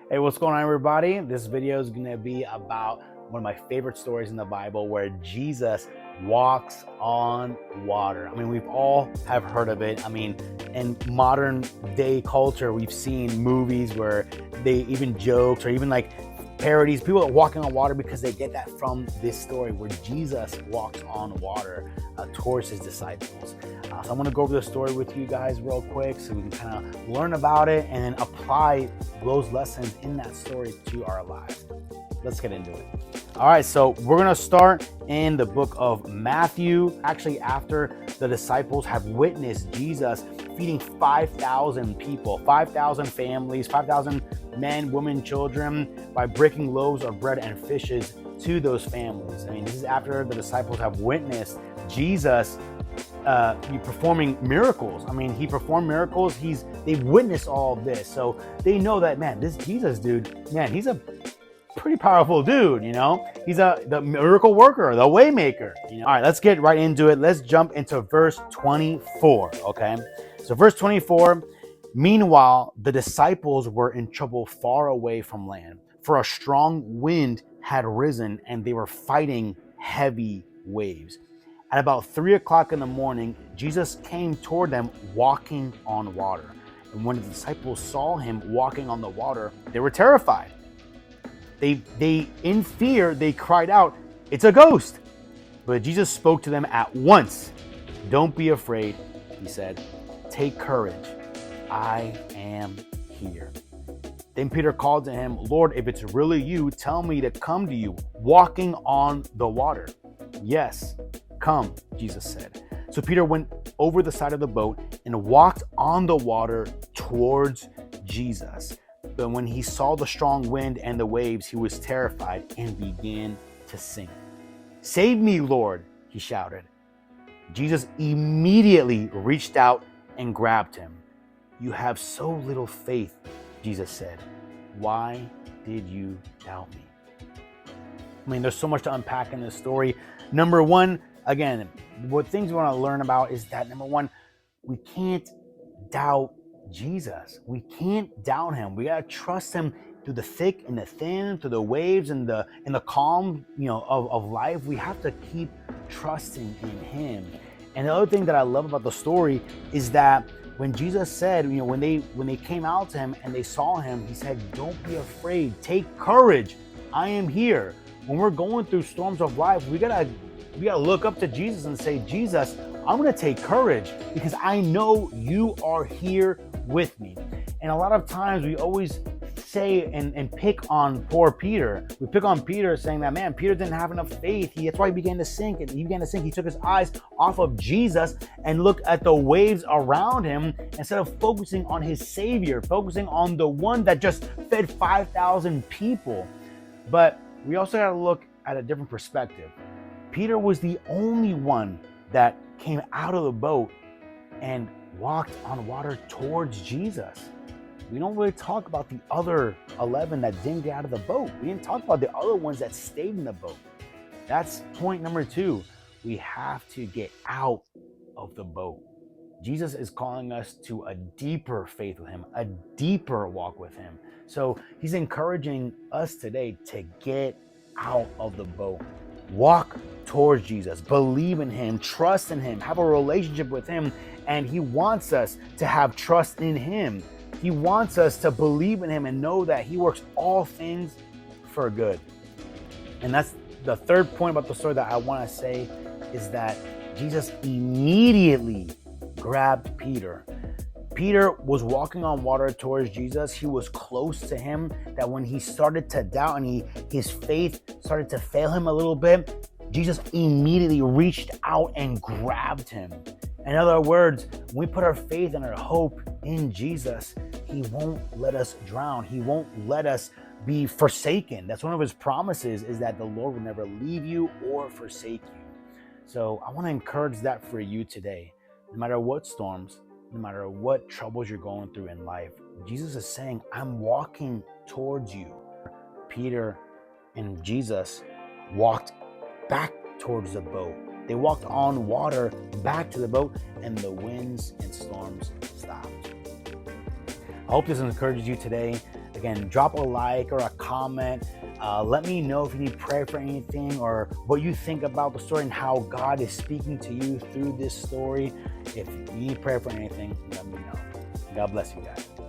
Hey, what's going on, everybody? This video is going to be about one of my favorite stories in the Bible where Jesus walks on water. I mean, we've all have heard of it. I mean, in modern day culture, we've seen movies where they even jokes or even like parodies, people are walking on water because they get that from this story where Jesus walks on water towards his disciples. So I'm going to go over the story with you guys real quick so we can kind of learn about it and then apply those lessons in that story to our lives. Let's get into it. All right, so we're going to start in the book of Matthew. Actually, after the disciples have witnessed Jesus feeding 5,000 people, 5,000 families, 5,000 men, women, children, by breaking loaves of bread and fishes to those families. I mean, this is after the disciples have witnessed Jesus performing miracles. I mean, he performed miracles. They've witnessed all of this, so they know that, man, this Jesus dude, man, he's a pretty powerful dude, you know? He's the miracle worker, the way maker. You know? All right, let's get right into it. Let's jump into verse 24, okay? So verse 24, meanwhile, the disciples were in trouble far away from land, for a strong wind had risen and they were fighting heavy waves. At about 3 o'clock in the morning, Jesus came toward them walking on water. And when the disciples saw him walking on the water, they were terrified. They in fear, they cried out, "It's a ghost." But Jesus spoke to them at once. "Don't be afraid," he said. "Take courage. I am here." Then Peter called to him, "Lord, if it's really you, tell me to come to you, walking on the water." "Yes, come," Jesus said. So Peter went over the side of the boat and walked on the water towards Jesus. But when he saw the strong wind and the waves, he was terrified and began to sink. "Save me, Lord," he shouted. Jesus immediately reached out and grabbed him. "You have so little faith," Jesus said. "Why did you doubt me?" I mean, there's so much to unpack in this story. Number one, again, what things we want to learn about is that, number one, we can't doubt Jesus. We can't doubt him. We gotta trust him through the thick and the thin, through the waves and the calm, of life. We have to keep trusting in him. And the other thing that I love about the story is that when Jesus said, when they came out to him and they saw him, he said, "Don't be afraid. Take courage. I am here." When we're going through storms of life, we gotta look up to Jesus and say, "Jesus, I'm gonna take courage because I know you are here with me." And a lot of times we always say and pick on poor Peter. We pick on Peter saying that, man, Peter didn't have enough faith. That's why he began to sink. And he began to sink. He took his eyes off of Jesus and looked at the waves around him instead of focusing on his Savior, focusing on the one that just fed 5,000 people. But we also got to look at a different perspective. Peter was the only one that came out of the boat and walked on water towards Jesus. We don't really talk about the other 11 that didn't get out of the boat. We didn't talk about the other ones that stayed in the boat. That's point number two. We have to get out of the boat. Jesus is calling us to a deeper faith with him, a deeper walk with him. So he's encouraging us today to get out of the boat. Walk towards Jesus, believe in him, trust in him, have a relationship with him, and he wants us to have trust in him. He wants us to believe in him and know that he works all things for good. And that's the third point about the story that I want to say is that Jesus immediately grabbed Peter. Peter was walking on water towards Jesus. He was close to him, that when he started to doubt and his faith started to fail him a little bit, Jesus immediately reached out and grabbed him. In other words, when we put our faith and our hope in Jesus, he won't let us drown. He won't let us be forsaken. That's one of his promises, is that the Lord will never leave you or forsake you. So I want to encourage that for you today. No matter what storms, no matter what troubles you're going through in life, Jesus is saying, "I'm walking towards you." Peter and Jesus walked back towards the boat. They walked on water back to the boat, and the winds and storms stopped. I hope this encourages you today. Again, again, drop a like or a comment. Let me know if you need prayer for anything or what you think about the story and how God is speaking to you through this story. If you need prayer for anything, let me know. God bless you guys.